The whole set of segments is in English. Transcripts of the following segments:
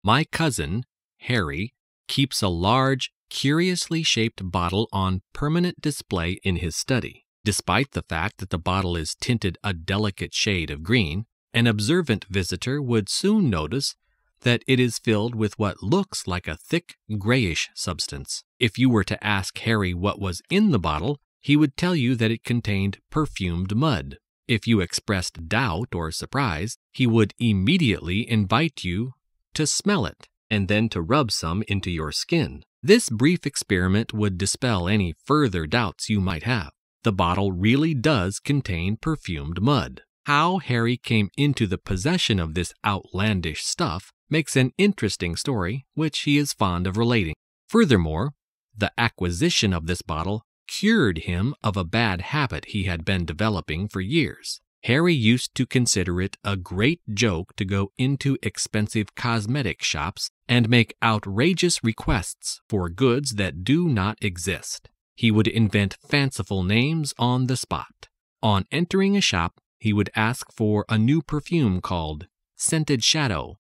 My cousin, Harry, keeps a large, curiously shaped bottle on permanent display in his study. Despite the fact that the bottle is tinted a delicate shade of green, an observant visitor would soon notice that it is filled with what looks like a thick, grayish substance. If you were to ask Harry what was in the bottle, he would tell you that it contained perfumed mud. If you expressed doubt or surprise, he would immediately invite you to smell it and then to rub some into your skin. This brief experiment would dispel any further doubts you might have. The bottle really does contain perfumed mud. How Harry came into the possession of this outlandish stuff makes an interesting story, which he is fond of relating. Furthermore, the acquisition of this bottle cured him of a bad habit he had been developing for years. Harry used to consider it a great joke to go into expensive cosmetic shops and make outrageous requests for goods that do not exist. He would invent fanciful names on the spot. On entering a shop, he would ask for a new perfume called Scented Shadow,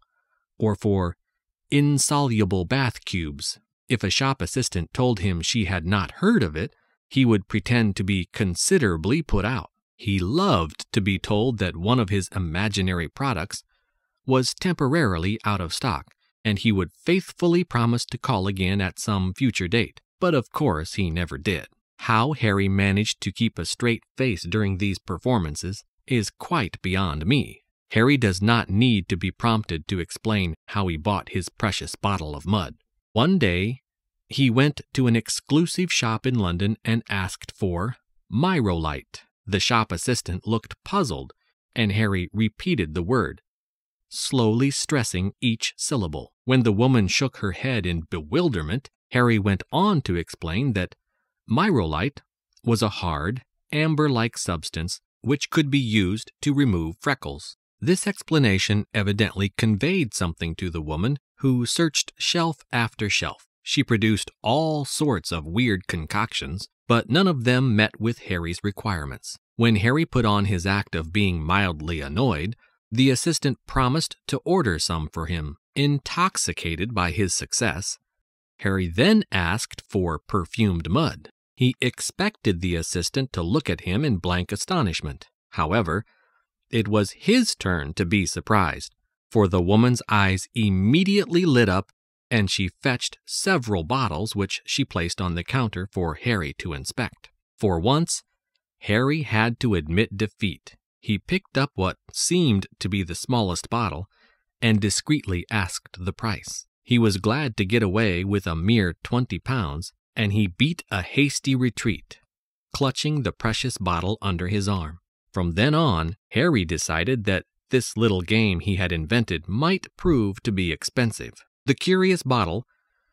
or for insoluble bath cubes. If a shop assistant told him she had not heard of it, he would pretend to be considerably put out. He loved to be told that one of his imaginary products was temporarily out of stock, and he would faithfully promise to call again at some future date. But of course he never did. How Harry managed to keep a straight face during these performances is quite beyond me. Harry does not need to be prompted to explain how he bought his precious bottle of mud. One day, he went to an exclusive shop in London and asked for Myrolite. The shop assistant looked puzzled, and Harry repeated the word, slowly stressing each syllable. When the woman shook her head in bewilderment, Harry went on to explain that Myrolite was a hard, amber-like substance which could be used to remove freckles. This explanation evidently conveyed something to the woman, who searched shelf after shelf. She produced all sorts of weird concoctions, but none of them met with Harry's requirements. When Harry put on his act of being mildly annoyed, the assistant promised to order some for him. Intoxicated by his success, Harry then asked for perfumed mud. He expected the assistant to look at him in blank astonishment. However, it was his turn to be surprised, for the woman's eyes immediately lit up, and she fetched several bottles which she placed on the counter for Harry to inspect. For once, Harry had to admit defeat. He picked up what seemed to be the smallest bottle and discreetly asked the price. He was glad to get away with a mere £20, and he beat a hasty retreat, clutching the precious bottle under his arm. From then on, Harry decided that this little game he had invented might prove to be expensive. The curious bottle,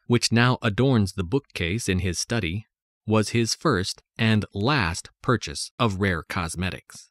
which now adorns the bookcase in his study, was his first and last purchase of rare cosmetics.